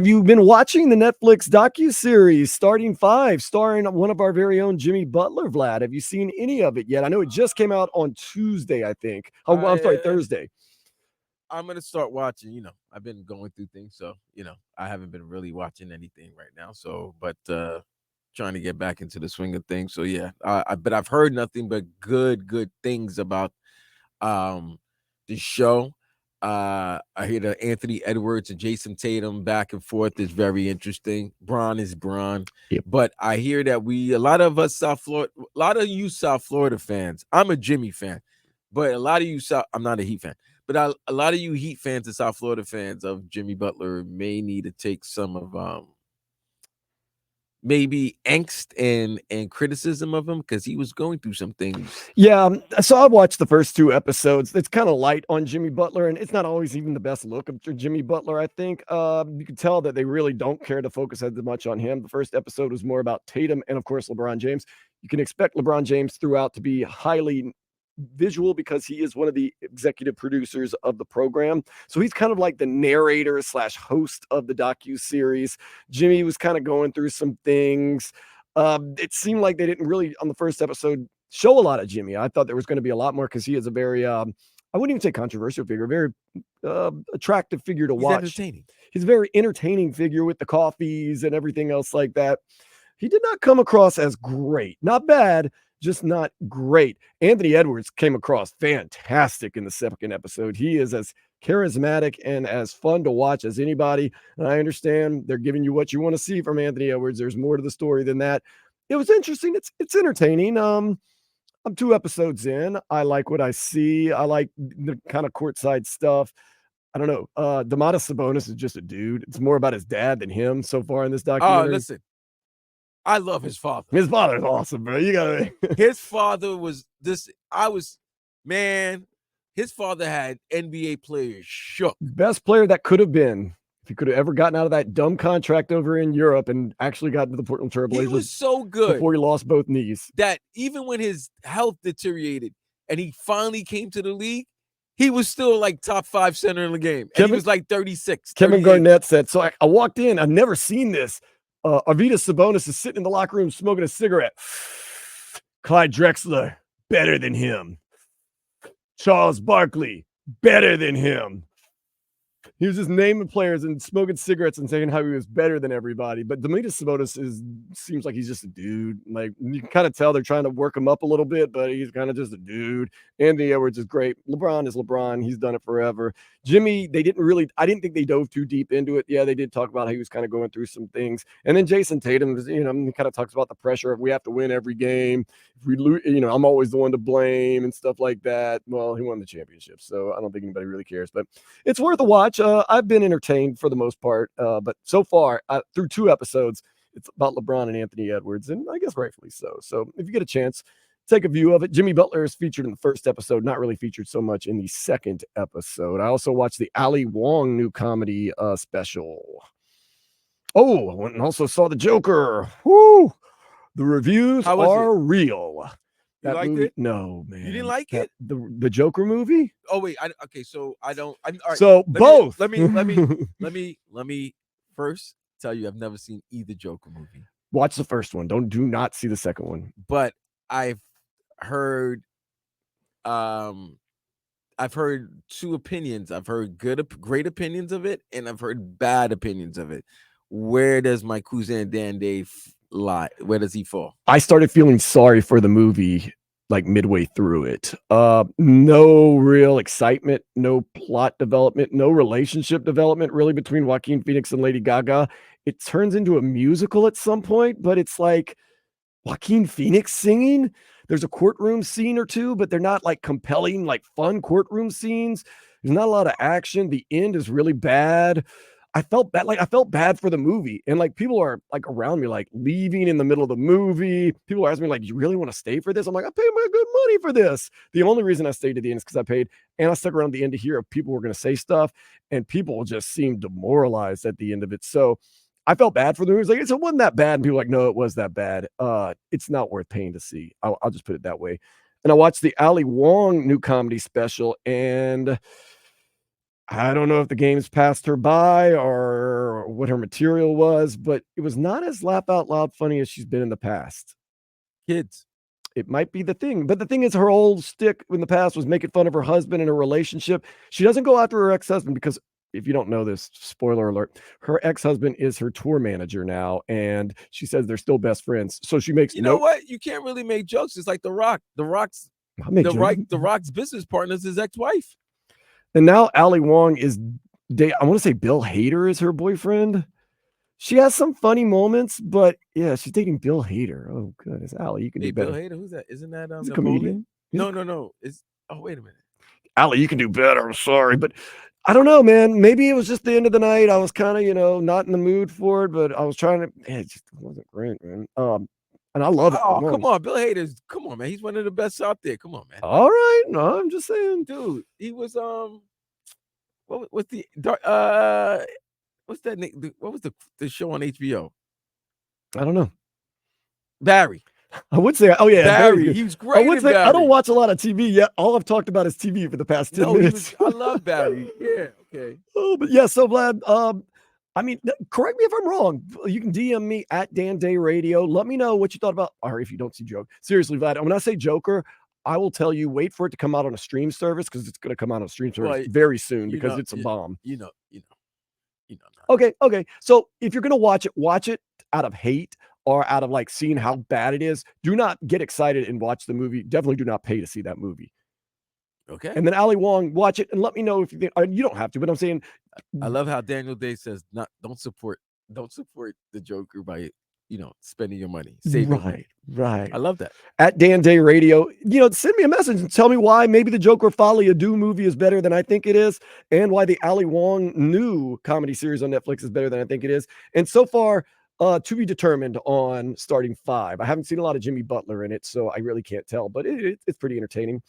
Have you been watching the Netflix docu-series Starting Five, starring one of our very own Jimmy Butler, Vlad? Have you seen any of it yet? I know it just came out on Tuesday, I think. Oh, I'm sorry, I Thursday. I'm gonna start watching. I've been going through things, so I haven't been really watching anything right now. So, but trying to get back into the swing of things. So yeah, but I've heard nothing but good things about um the show. I hear that Anthony Edwards and Jason Tatum back and forth is very interesting. Braun is Braun. Yep. But I hear that a lot of us South Florida, a lot of you South Florida fans. I'm a Jimmy fan, but a lot of you I'm not a Heat fan, but a lot of you Heat fans and South Florida fans of Jimmy Butler may need to take some of maybe angst and criticism of him because he was going through some things. Yeah, so I watched the first two episodes. It's kind of light on Jimmy Butler, and it's not always even the best look of Jimmy Butler, I think. You can tell that they really don't care to focus as much on him. The first episode was more about Tatum and, of course, LeBron James. You can expect LeBron James throughout to be highly visual because he is one of the executive producers of the program. So he's kind of like the narrator slash host of the docu-series. Jimmy was kind of going through some things. It seemed like they didn't really, on the first episode, show a lot of Jimmy. I thought there was going to be a lot more because he is a very, I wouldn't even say controversial figure, very attractive figure to He's watch. entertaining. He's a very entertaining figure with the coffees and everything else like that. He did not come across as great. Not bad, just not great. Anthony Edwards came across fantastic in the second episode. He is as charismatic and as fun to watch as anybody. And I understand they're giving you what you want to see from Anthony Edwards. There's more to the story than that. It was interesting. It's entertaining. I'm 2 episodes in. I like what I see. I like the kind of courtside stuff. I don't know. Domantas Sabonis is just a dude. It's more about his dad than him so far in this Oh, documentary. listen, I love his father. His father's awesome, bro. You gotta. His father was this. Man. His father had NBA players shook. Best player that could have been. If he could have ever gotten out of that dumb contract over in Europe and actually gotten to the Portland Trailblazers. He was so good before he lost both knees. that even when his health deteriorated and he finally came to the league, he was still like top 5 center in the game. And he was like 36. Kevin 38. Garnett said, so I walked in, I've never seen this. Arvydas Sabonis is sitting in the locker room smoking a cigarette. Clyde Drexler, better than him. Charles Barkley, better than him. He was just naming players and smoking cigarettes and saying how he was better than everybody. But Domantas Sabonis seems like he's just a dude. Like, you can kind of tell they're trying to work him up a little bit, but he's kind of just a dude. Anthony Edwards is great. LeBron is LeBron. He's done it forever. Jimmy, I didn't think they dove too deep into it. Yeah, they did talk about how he was kind of going through some things. And then Jason Tatum, he kind of talks about the pressure of we have to win every game. If we lose, I'm always the one to blame and stuff like that. Well, he won the championship, so I don't think anybody really cares. But it's worth a watch. I've been entertained for the most part, but so far, through 2 episodes, it's about LeBron and Anthony Edwards, and I guess rightfully so. So if you get a chance, take a view of it. Jimmy Butler is featured in the first episode, not really featured so much in the second episode. I also watched the Ali Wong new comedy special. Oh, I went and also saw The Joker. Woo! The reviews are real. You liked it? No, man. You didn't like it? The Joker movie? Oh wait, okay. So I don't. All right, so both. Let me first tell you, I've never seen either Joker movie. Watch the first one. Do not see the second one. But I've heard, I've heard 2 opinions. I've heard great opinions of it, and I've heard bad opinions of it. Where does my cousin Dan Dave lie? Where does he fall? I started feeling sorry for the movie like midway through it. No real excitement, no plot development, no relationship development really between Joaquin Phoenix and Lady Gaga. It turns into a musical at some point, but it's like Joaquin Phoenix singing. There's a courtroom scene or 2, but they're not like compelling, like fun courtroom scenes. There's not a lot of action. The end is really bad. I felt bad for the movie. And like people are like around me, like leaving in the middle of the movie. People are asking me, like, you really want to stay for this? I'm like, I paid my good money for this. The only reason I stayed to the end is because I paid. And I stuck around the end to hear if people were going to say stuff. And people just seemed demoralized at the end of it. So I felt bad for the movie. It's like, it wasn't that bad. And people were like, no, it was that bad. It's not worth paying to see. I'll just put it that way. And I watched the Ali Wong new comedy special, and I don't know if the games passed her by or what her material was, but it was not as laugh out loud funny as she's been in the past. Kids. It might be the thing, but the thing is, her old stick in the past was making fun of her husband and her relationship. She doesn't go after her ex-husband because if you don't know this, spoiler alert, her ex-husband is her tour manager now, and she says they're still best friends. So she makes You know no. what? You can't really make jokes. It's like The Rock. I make jokes. The Rock's business partner is his ex-wife. And now Ali Wong is. I want to say Bill Hader is her boyfriend. She has some funny moments, but yeah, she's dating Bill Hader. Oh goodness, Ali, you can do better. Bill Hader, who's that? Isn't that He's a Napoleon? comedian. No. It's wait a minute. Ali, you can do better. I'm sorry, but I don't know, man. Maybe it was just the end of the night. I was kind of, not in the mood for it, but I was trying to. It just wasn't great, man. And I love it. Oh, come on, Bill Hader's. Come on, man. He's one of the best out there. Come on, man. All right, no, I'm just saying, dude. He was what's the what's that name? What was the show on HBO? I don't know. Barry. I would say, oh yeah, Barry. He was great. I would say, I don't watch a lot of TV yet. All I've talked about is TV for the past 10 minutes. I love Barry. Yeah. Okay. Oh, but yeah, so Vlad, I mean, correct me if I'm wrong. You can DM me at Dan Day Radio. Let me know what you thought about, or if you don't see Joker. Seriously, Vlad, when I say Joker, I will tell you, wait for it to come out on a stream service because it's going to come out on a stream service very soon because it's a bomb. Okay. So if you're going to watch it out of hate or out of like seeing how bad it is. Do not get excited and watch the movie. Definitely do not pay to see that movie. Okay. And then Ali Wong, watch it and let me know if you think, you don't have to, but I'm saying. I love how Daniel Day says, don't support the Joker by, spending your money. Save your money. Right. I love that. At Dan Day Radio, send me a message and tell me why maybe the Joker Folie Ado movie is better than I think it is, and why the Ali Wong new comedy series on Netflix is better than I think it is. And so far, to be determined on starting 5. I haven't seen a lot of Jimmy Butler in it, so I really can't tell, but it's pretty entertaining.